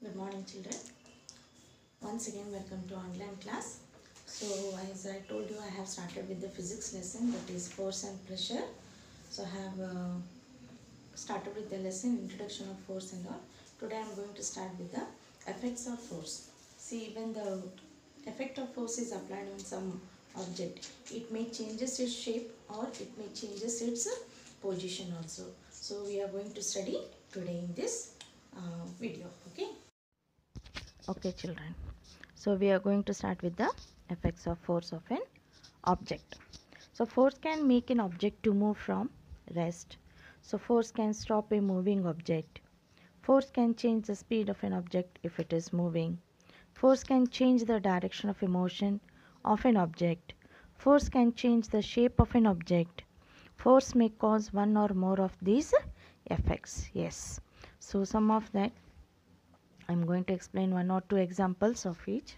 Good morning, children. Once again, welcome to online class. So, as I told you, I have started with the physics lesson, that is force and pressure. So, I have started with the lesson introduction of force and all. Today, I am going to start with the effects of force. See, when the effect of force is applied on some object, it may changes its shape or it may changes its position also. So, we are going to study today in this video. Okay, children. So we are going to start with the effects of force of an object. So force can make an object to move from rest. So force can stop a moving object. Force can change the speed of an object if it is moving. Force can change the direction of a motion of an object. Force can change the shape of an object. Force may cause one or more of these effects. Yes. So some of that I am going to explain one or two examples of each.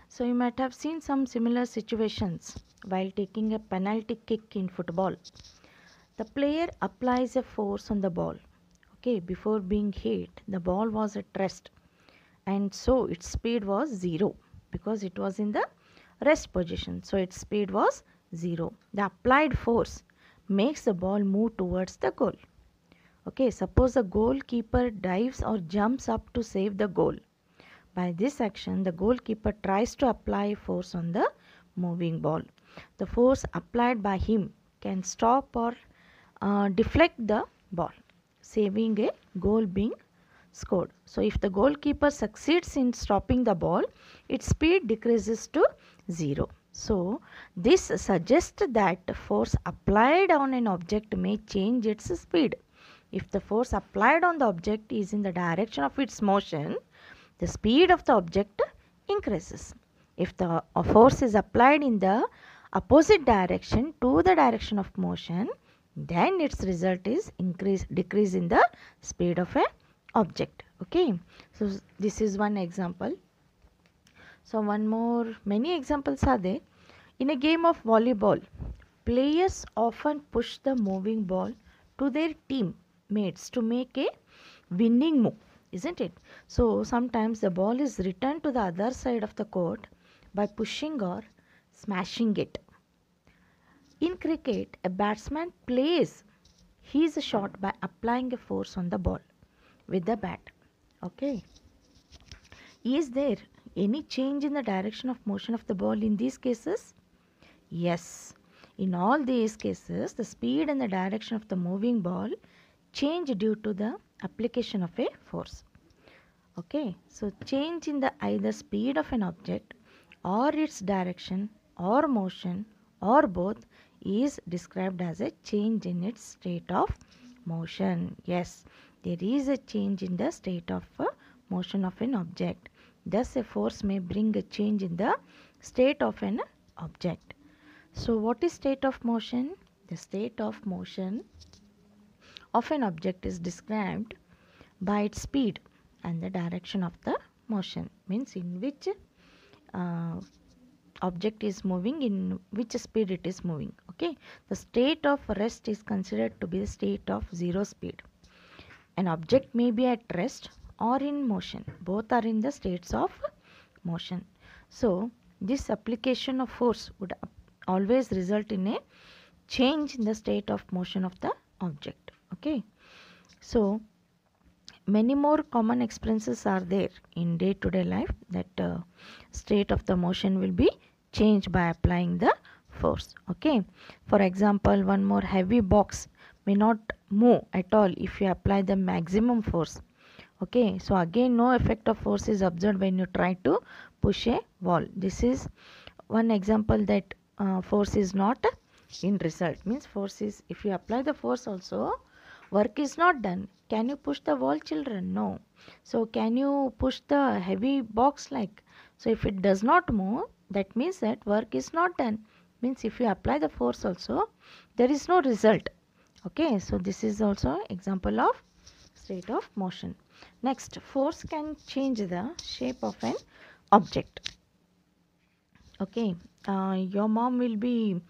So you might have seen some similar situations while taking a penalty kick in football. The player applies a force on the ball. Okay, before being hit, the ball was at rest, and so its speed was 0 because it was in the rest position. So its speed was 0. The applied force makes the ball move towards the goal. Okay, suppose the goalkeeper dives or jumps up to save the goal. By this action, the goalkeeper tries to apply force on the moving ball. The force applied by him can stop or deflect the ball, saving a goal being scored. So, if the goalkeeper succeeds in stopping the ball, its speed decreases to 0. So, this suggests that force applied on an object may change its speed. If the force applied on the object is in the direction of its motion, the speed of the object increases. If the force is applied in the opposite direction to the direction of motion, then its result is decrease in the speed of a object. Okay, so this is one example. So many examples are there. In a game of volleyball, players often push the moving ball to their teammates to make a winning move, isn't it? So sometimes the ball is returned to the other side of the court by pushing or smashing it. In cricket, a batsman plays his shot by applying a force on the ball with the bat. Okay. Is there any change in the direction of motion of the ball in these cases? Yes. In all these cases, the speed and the direction of the moving ball change due to the application of a force. Okay, so change in the either speed of an object or its direction or motion or both is described as a change in its state of motion. Yes, there is a change in the state of motion of an object. Thus, a force may bring a change in the state of an object. So, what is state of motion? The state of motion of an object is described by its speed and the direction of the motion, means in which uh, object is moving, in which speed it is moving. Okay, the state of rest is considered to be the state of 0 speed. An object may be at rest or in motion, both are in the states of motion. So this application of force would always result in a change in the state of motion of the object. Okay, so many more common experiences are there in day-to-day life that state of the motion will be changed by applying the force. Okay, for example, one more heavy box may not move at all if you apply the maximum force. Okay, so again no effect of force is observed when you try to push a wall. This is one example that force is not in result, means force is, if you apply the force also, work is not done. Can you push the wall, children? No. So can you push the heavy box like? So if it does not move, that means that work is not done. Means if you apply the force also, there is no result. Okay, so this is also example of state of motion. Next, force can change the shape of an object. Okay, your mom will be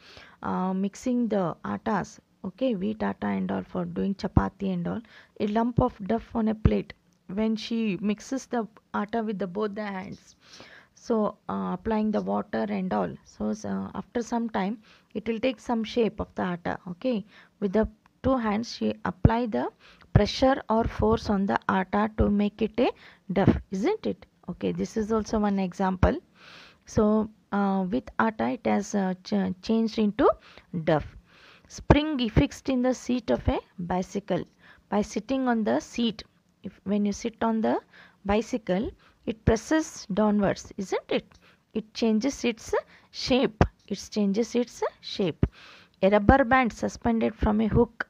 mixing the attas, okay, wheat atta and all, for doing chapati and all. A lump of duff on a plate when she mixes the atta with the both the hands, so applying the water and all, so after some time it will take some shape of the atta. Okay, with the two hands she apply the pressure or force on the atta to make it a dough, isn't it? Okay, this is also one example. So with atta it has changed into dough. Spring fixed in the seat of a bicycle. By sitting on the seat, if when you sit on the bicycle, it presses downwards, isn't it? It changes its shape. It changes its shape. A rubber band suspended from a hook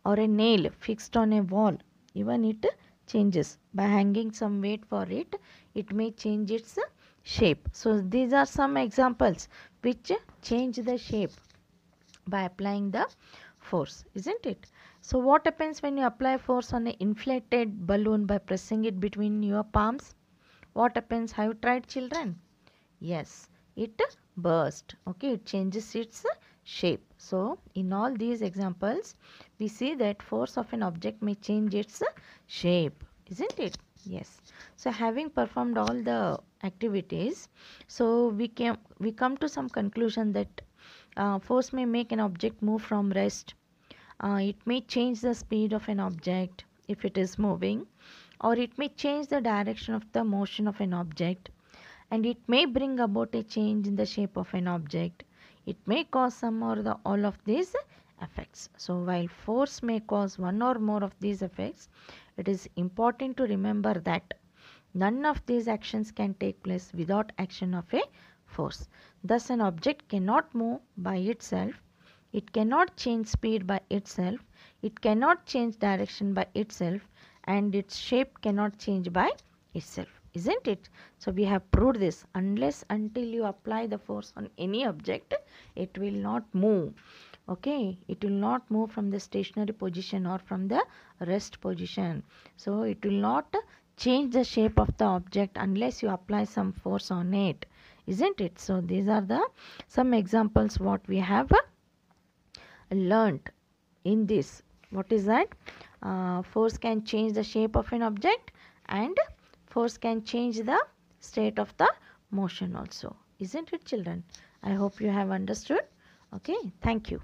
or a nail fixed on a wall, even it changes. By hanging some weight for it, it may change its shape. So these are some examples which change the shape by applying the force, isn't it? So what happens when you apply force on an inflated balloon by pressing it between your palms? What happens? Have you tried, children? Yes, it burst. Okay, it changes its shape. So in all these examples we see that force of an object may change its shape, isn't it? Yes. So having performed all the activities, so we come to some conclusion that force may make an object move from rest. It may change the speed of an object if it is moving, or it may change the direction of the motion of an object, and it may bring about a change in the shape of an object. It may cause some or the all of these effects. So while force may cause one or more of these effects, it is important to remember that none of these actions can take place without action of a force. Thus an object cannot move by itself, it cannot change speed by itself, it cannot change direction by itself, and its shape cannot change by itself, isn't it? So we have proved this. Unless until you apply the force on any object, it will not move. Okay, it will not move from the stationary position or from the rest position. So it will not change the shape of the object unless you apply some force on it, isn't it? So these are the some examples what we have learnt in this. What is that? Force can change the shape of an object, and force can change the state of the motion also, isn't it, children? I hope you have understood. Okay, thank you.